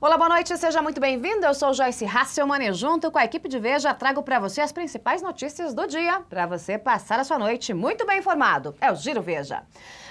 Olá, boa noite, seja muito bem-vindo. Eu sou Joyce Hasselman e junto com a equipe de Veja trago para você as principais notícias do dia para você passar a sua noite muito bem informado. É o Giro Veja.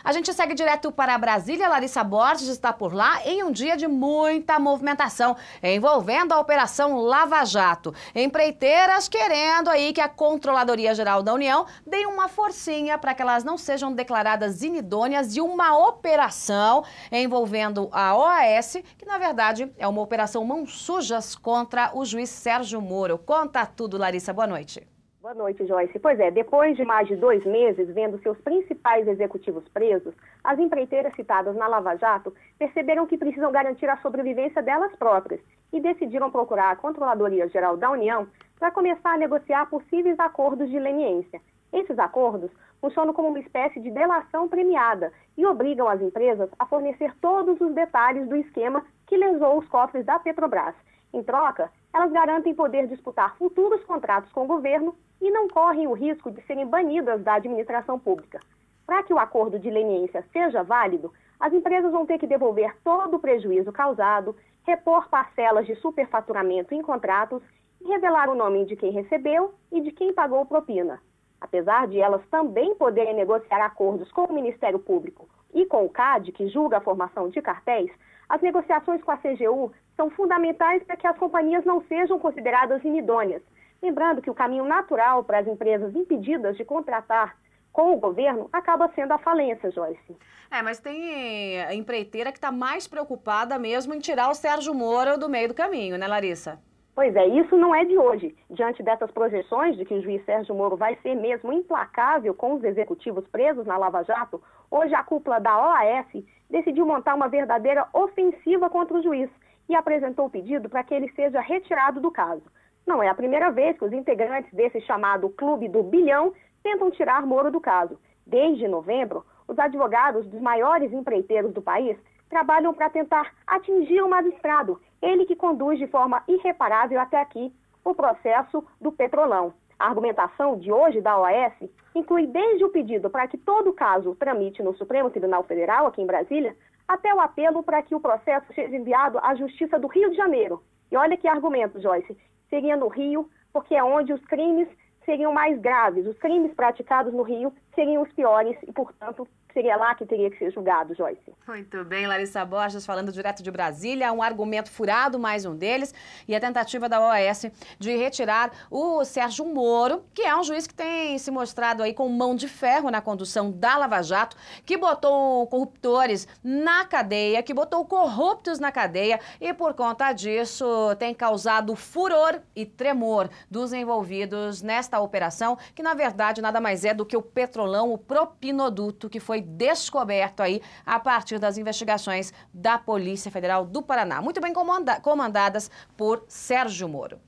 A gente segue direto para Brasília. Larissa Borges está por lá em um dia de muita movimentação envolvendo a Operação Lava Jato. Empreiteiras querendo aí que a Controladoria Geral da União dê uma forcinha para que elas não sejam declaradas inidôneas e uma operação envolvendo a OAS, que na verdade é uma operação mãos sujas contra o juiz Sérgio Moro. Conta tudo, Larissa. Boa noite. Boa noite, Joyce. Pois é, depois de mais de 2 meses vendo seus principais executivos presos, as empreiteiras citadas na Lava Jato perceberam que precisam garantir a sobrevivência delas próprias e decidiram procurar a Controladoria Geral da União para começar a negociar possíveis acordos de leniência. Esses acordos funcionam como uma espécie de delação premiada e obrigam as empresas a fornecer todos os detalhes do esquema que lesou os cofres da Petrobras. Em troca, elas garantem poder disputar futuros contratos com o governo e não correm o risco de serem banidas da administração pública. Para que o acordo de leniência seja válido, as empresas vão ter que devolver todo o prejuízo causado, repor parcelas de superfaturamento em contratos e revelar o nome de quem recebeu e de quem pagou propina. Apesar de elas também poderem negociar acordos com o Ministério Público e com o CAD, que julga a formação de cartéis, as negociações com a CGU são fundamentais para que as companhias não sejam consideradas inidôneas. Lembrando que o caminho natural para as empresas impedidas de contratar com o governo acaba sendo a falência, Joyce. Mas tem a empreiteira que está mais preocupada mesmo em tirar o Sérgio Moro do meio do caminho, né, Larissa? Pois é, isso não é de hoje. Diante dessas projeções de que o juiz Sérgio Moro vai ser mesmo implacável com os executivos presos na Lava Jato, hoje a cúpula da OAS decidiu montar uma verdadeira ofensiva contra o juiz e apresentou o pedido para que ele seja retirado do caso. Não é a primeira vez que os integrantes desse chamado Clube do Bilhão tentam tirar Moro do caso. Desde novembro, os advogados dos maiores empreiteiros do país trabalham para tentar atingir o magistrado, ele que conduz de forma irreparável até aqui o processo do Petrolão. A argumentação de hoje da OAS inclui desde o pedido para que todo o caso tramite no Supremo Tribunal Federal, aqui em Brasília, até o apelo para que o processo seja enviado à Justiça do Rio de Janeiro. E olha que argumento, Joyce, seria no Rio, porque é onde os crimes seriam mais graves. Os crimes praticados no Rio seriam os piores e, portanto, seria lá que teria que ser julgado, Joyce. Muito bem, Larissa Borges falando direto de Brasília, um argumento furado, mais um deles, e a tentativa da OAS de retirar o Sérgio Moro, que é um juiz que tem se mostrado aí com mão de ferro na condução da Lava Jato, que botou corruptores na cadeia, que botou corruptos na cadeia e por conta disso tem causado furor e tremor dos envolvidos nesta operação, que na verdade nada mais é do que o Petrolão, o propinoduto que foi descoberto aí a partir das investigações da Polícia Federal do Paraná, muito bem comandadas por Sérgio Moro.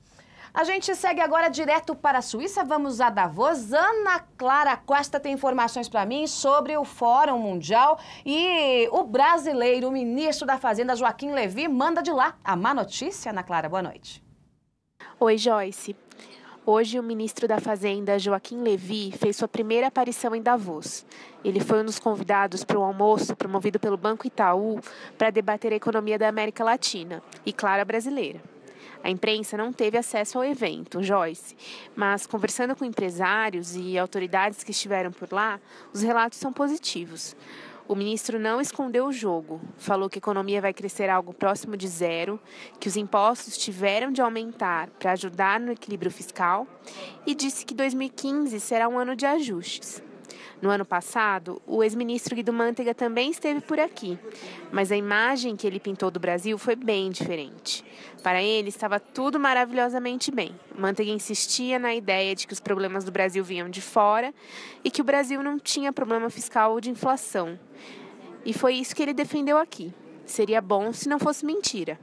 A gente segue agora direto para a Suíça, vamos a Davos. Ana Clara Costa tem informações para mim sobre o Fórum Mundial e o brasileiro, o ministro da Fazenda, Joaquim Levy, manda de lá a má notícia. Ana Clara, boa noite. Oi, Joyce. Hoje, o ministro da Fazenda, Joaquim Levy, fez sua primeira aparição em Davos. Ele foi um dos convidados para o almoço promovido pelo Banco Itaú para debater a economia da América Latina e, claro, a brasileira. A imprensa não teve acesso ao evento, Joyce, mas conversando com empresários e autoridades que estiveram por lá, os relatos são positivos. O ministro não escondeu o jogo, falou que a economia vai crescer algo próximo de zero, que os impostos tiveram de aumentar para ajudar no equilíbrio fiscal e disse que 2015 será um ano de ajustes. No ano passado, o ex-ministro Guido Mantega também esteve por aqui, mas a imagem que ele pintou do Brasil foi bem diferente. Para ele, estava tudo maravilhosamente bem. Mantega insistia na ideia de que os problemas do Brasil vinham de fora e que o Brasil não tinha problema fiscal ou de inflação. E foi isso que ele defendeu aqui. Seria bom se não fosse mentira.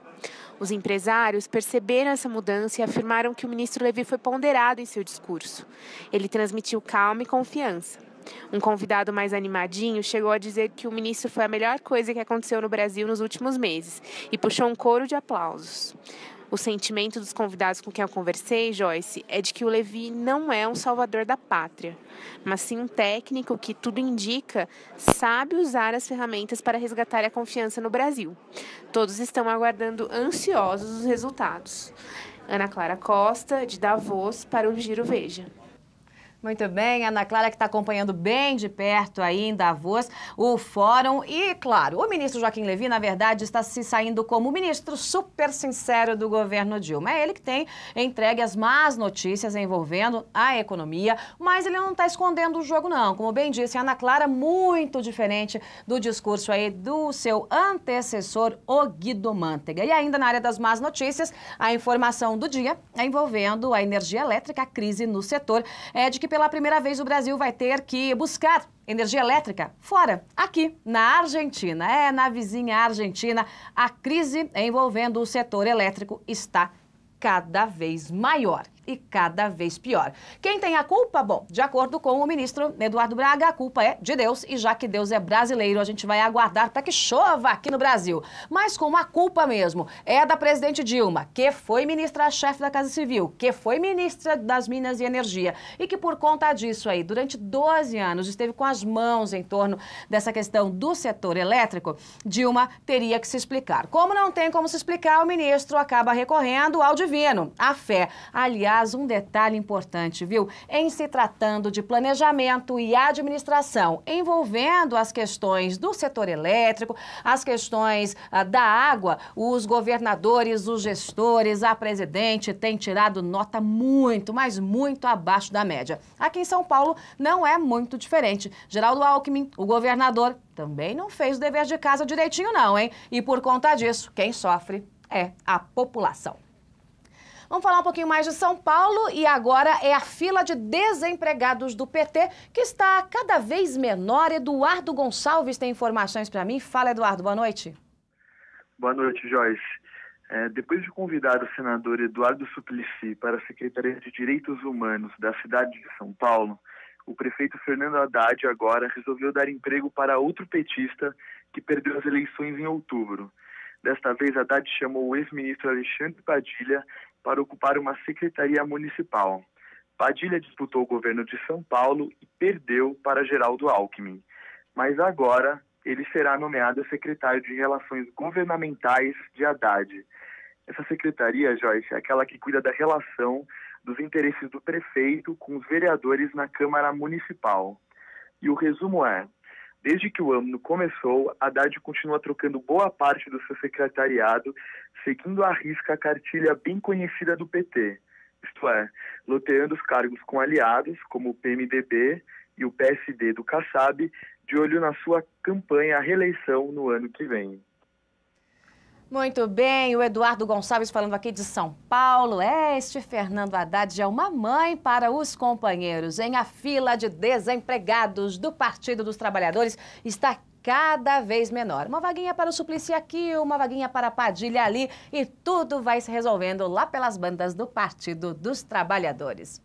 Os empresários perceberam essa mudança e afirmaram que o ministro Levy foi ponderado em seu discurso. Ele transmitiu calma e confiança. Um convidado mais animadinho chegou a dizer que o ministro foi a melhor coisa que aconteceu no Brasil nos últimos meses e puxou um coro de aplausos. O sentimento dos convidados com quem eu conversei, Joyce, é de que o Levi não é um salvador da pátria, mas sim um técnico que, tudo indica, sabe usar as ferramentas para resgatar a confiança no Brasil. Todos estão aguardando ansiosos os resultados. Ana Clara Costa, de Davos, para o Giro Veja. Muito bem, Ana Clara que está acompanhando bem de perto aí em Davos o fórum e, claro, o ministro Joaquim Levy, na verdade, está se saindo como o ministro super sincero do governo Dilma. É ele que tem entregue as más notícias envolvendo a economia, mas ele não está escondendo o jogo não. Como bem disse a Ana Clara, muito diferente do discurso aí do seu antecessor, o Guido Mantega. E ainda na área das más notícias, a informação do dia envolvendo a energia elétrica, a crise no setor, é de que pela primeira vez o Brasil vai ter que buscar energia elétrica fora, aqui na Argentina. Na vizinha Argentina, a crise envolvendo o setor elétrico está cada vez maior e cada vez pior. Quem tem a culpa? Bom, de acordo com o ministro Eduardo Braga, a culpa é de Deus, e já que Deus é brasileiro, a gente vai aguardar para que chova aqui no Brasil. Mas como a culpa mesmo é da presidente Dilma, que foi ministra-chefe da Casa Civil, que foi ministra das Minas e Energia, e que por conta disso aí, durante 12 anos, esteve com as mãos em torno dessa questão do setor elétrico, Dilma teria que se explicar. Como não tem como se explicar, o ministro acaba recorrendo ao divino, à fé. Aliás, um detalhe importante, viu? Em se tratando de planejamento e administração, envolvendo as questões do setor elétrico, as questões da água, os governadores, os gestores, a presidente têm tirado nota muito, mas muito abaixo da média. Aqui em São Paulo não é muito diferente. Geraldo Alckmin, o governador, também não fez o dever de casa direitinho não, hein? E por conta disso, quem sofre é a população. Vamos falar um pouquinho mais de São Paulo e agora é a fila de desempregados do PT que está cada vez menor. Eduardo Gonçalves tem informações para mim. Fala, Eduardo, boa noite. Boa noite, Joyce. Depois de convidar o senador Eduardo Suplicy para a Secretaria de Direitos Humanos da cidade de São Paulo, o prefeito Fernando Haddad agora resolveu dar emprego para outro petista que perdeu as eleições em outubro. Desta vez, Haddad chamou o ex-ministro Alexandre Padilha para ocupar uma secretaria municipal. Padilha disputou o governo de São Paulo e perdeu para Geraldo Alckmin. Mas agora ele será nomeado secretário de Relações Governamentais de Haddad. Essa secretaria, Joyce, é aquela que cuida da relação dos interesses do prefeito com os vereadores na Câmara Municipal. E o resumo é: desde que o ano começou, Haddad continua trocando boa parte do seu secretariado, seguindo à risca a cartilha bem conhecida do PT, isto é, loteando os cargos com aliados, como o PMDB e o PSD do Kassab, de olho na sua campanha à reeleição no ano que vem. Muito bem, o Eduardo Gonçalves falando aqui de São Paulo. Este Fernando Haddad é uma mãe para os companheiros. A fila de desempregados do Partido dos Trabalhadores está cada vez menor. Uma vaguinha para o Suplicy aqui, uma vaguinha para a Padilha ali e tudo vai se resolvendo lá pelas bandas do Partido dos Trabalhadores.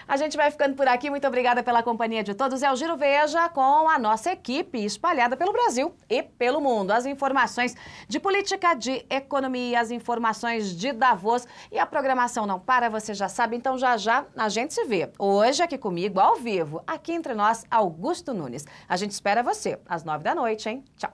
A gente vai ficando por aqui. Muito obrigada pela companhia de todos. É o Giro Veja com a nossa equipe espalhada pelo Brasil e pelo mundo. As informações de política, de economia, as informações de Davos e a programação não para, você já sabe. Então já já a gente se vê. Hoje aqui comigo, ao vivo, aqui entre nós, Augusto Nunes. A gente espera você às 9 da noite, hein? Tchau.